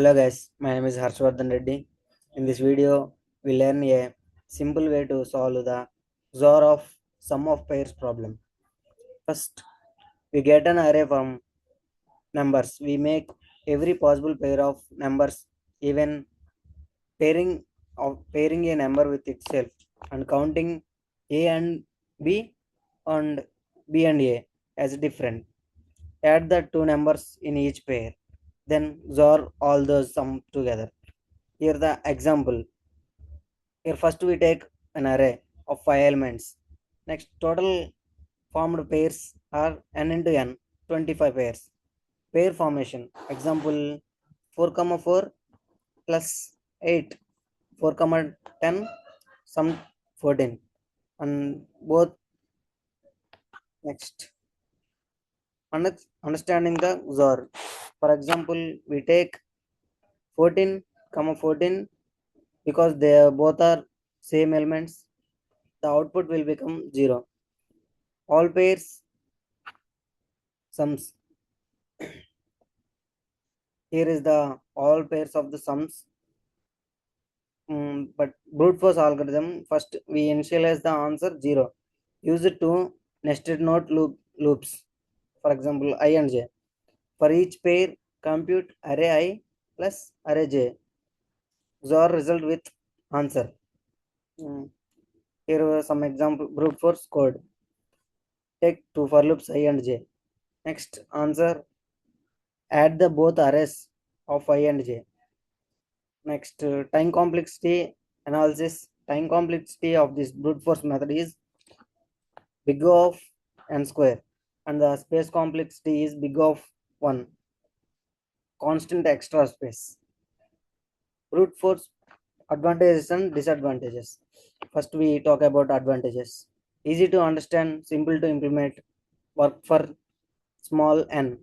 Hello guys, my name is Harshvardhan Reddy. In this video, we learn a simple way to solve the XOR of sum of pairs problem. First, we get an array from numbers. We make every possible pair of numbers, even pairing a number with itself and counting A and B and B and A as different. Add the two numbers in each pair. Then XOR all those sum together. Here the example. Here first we take an array of 5 elements. Next total formed pairs are n into n, 25 pairs. Pair formation. Example 4 comma 4 plus 8, 4 comma 10, some 14. And both next understanding the XOR. For example, we take 14 comma 14 because they both are same elements. The output will become 0. All pairs sums. Here is the all pairs of the sums. But brute force algorithm, first we initialize the answer 0. Use it to nested node loops. For example, I and j. For each pair, compute array I plus array j. XOR result with answer. Mm, Here are some example brute force code. Take two for loops I and j. Next answer, add the both arrays of I and j. Next, time complexity analysis. Time complexity of this brute force method is big O of n square, and the space complexity is big O of 1. Constant extra space. Brute force advantages and disadvantages. First, we talk about advantages. Easy to understand, simple to implement, work for small n.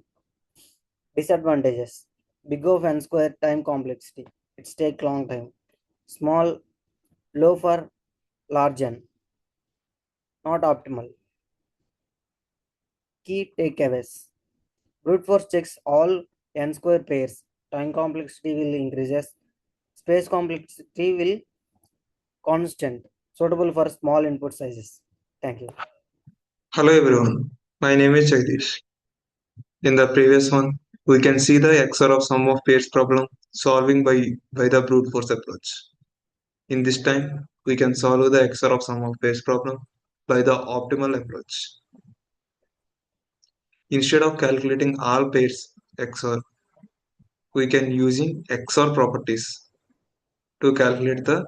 Disadvantages. Big O of n square, time complexity. It's take long time. Small, low for large n. Not optimal. Key takeaways. Brute force checks all n square pairs. Time complexity will increases. Space complexity will constant. Suitable for small input sizes. Thank you. Hello everyone, my name is Jagdish. In the previous one, we can see the XOR of sum of pairs problem solving by the brute force approach. In this time, we can solve the XOR of sum of pairs problem by the optimal approach. Instead of calculating all pairs XOR, we can using XOR properties to calculate the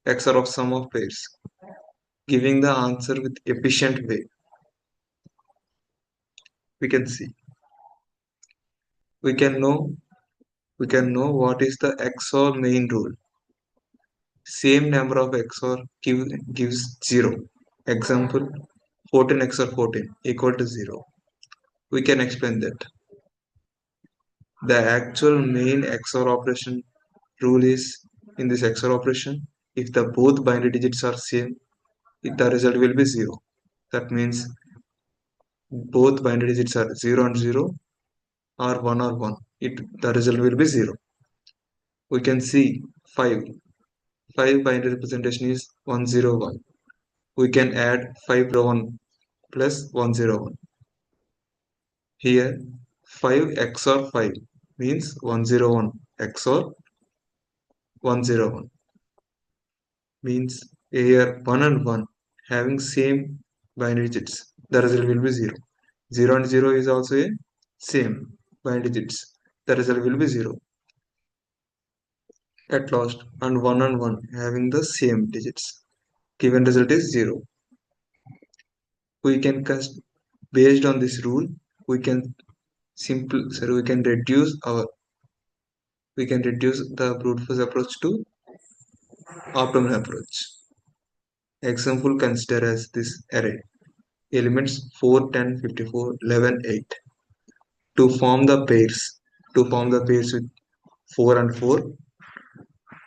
XOR of sum of pairs, giving the answer with efficient way. We can see. We can know what is the XOR main rule. Same number of XOR gives 0. Example 14 XOR 14 equal to 0. We can explain that. The actual main XOR operation rule is in this XOR operation, if the both binary digits are same, the result will be 0. That means both binary digits are 0 and 0 or 1 or 1. The result will be 0. We can see 5. 5 binary representation is 101. We can add 501 plus 101. Here 5 XOR 5 means 101 XOR 101 means here 1 and 1 having same binary digits. The result will be 0. 0 and 0 is also a same binary digits. The result will be 0 at last, and 1 having the same digits. Given result is 0. We can based on this rule, we can reduce the brute force approach to optimal approach. Example, consider as this array elements 4, 10, 54, 11, 8. To form the pairs with 4 and 4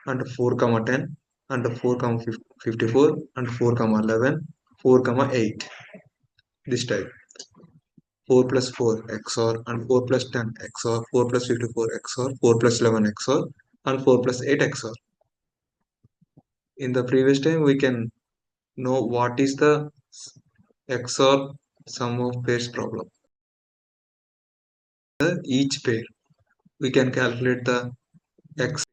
and 4 comma 10 and 4 comma 54 and 4 comma 11, 4 comma 8. This type. 4 plus 4 XOR and 4 plus 10 XOR, 4 plus 54 XOR, 4 plus 11 XOR and 4 plus 8 XOR. In the previous time, we can know what is the XOR sum of pairs problem. Each pair, we can calculate the X.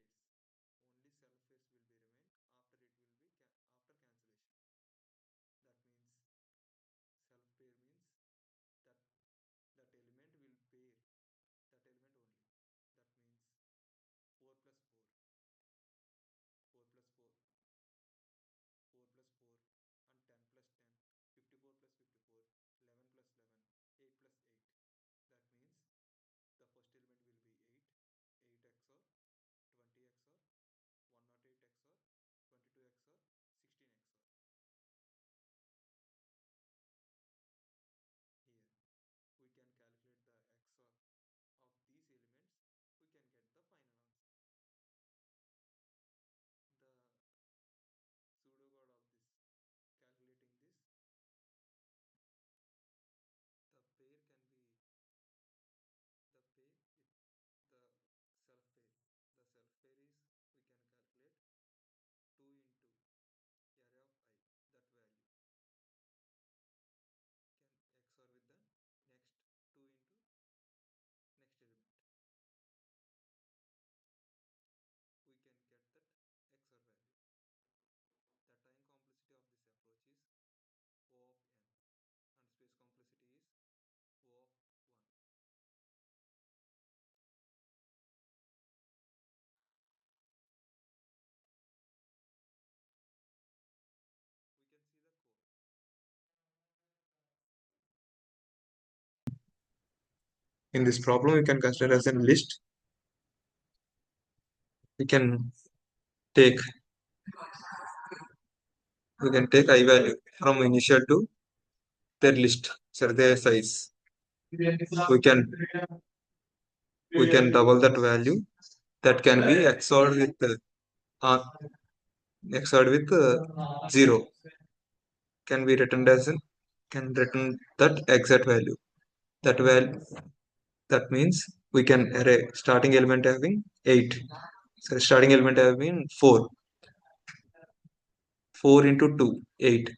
In this problem, we can consider as a list. We can take I value from initial to their list, so their size. We can double that value that can be uh, XORed with 0. Can be written as an can return that exact value. That means we can array starting element having 8. So starting element having 4. 4 into 2, 8.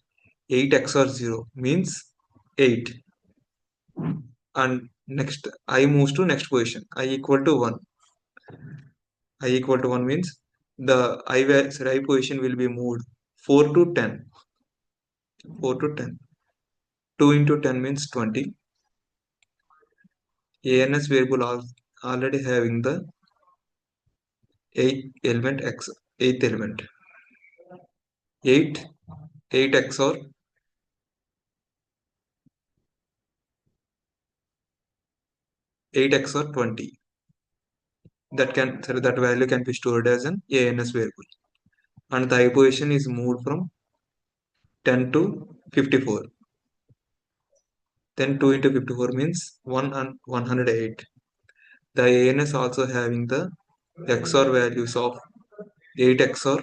8 XOR 0 means 8. And next I moves to next position. I equal to 1. I equal to 1 means the I position will be moved 4 to 10. 4 to 10. 2 into 10 means 20. ANS variable already having the 8th element. 8 8 XOR 8 XOR 20. That value can be stored as an ANS variable. And the I position is moved from 10 to 54. Then 2 into 54 means 1 and 108. The ANS also having the XOR values of 8 XOR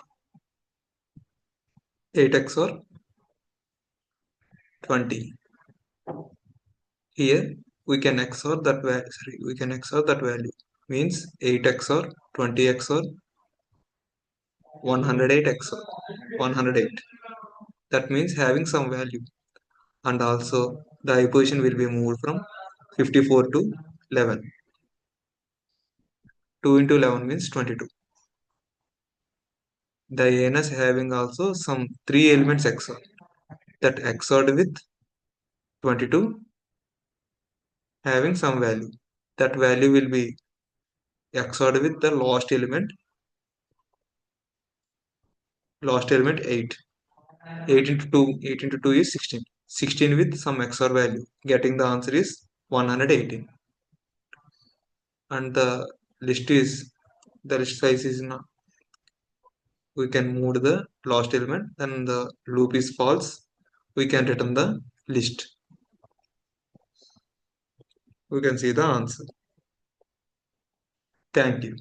8 XOR 20. Here we can XOR that value. We can XOR that value. Means 8 XOR 20 XOR 108 XOR 108. That means having some value. And also the I position will be moved from 54 to 11. 2 into 11 means 22. The ANS having also some 3 elements XOR. That XORed with 22 having some value. That value will be XORed with the last element 8. 8 into 2 is 16. 16 with some XOR value. Getting the answer is 118. And the list size is now. We can move the last element, then the loop is false. We can return the list. We can see the answer. Thank you.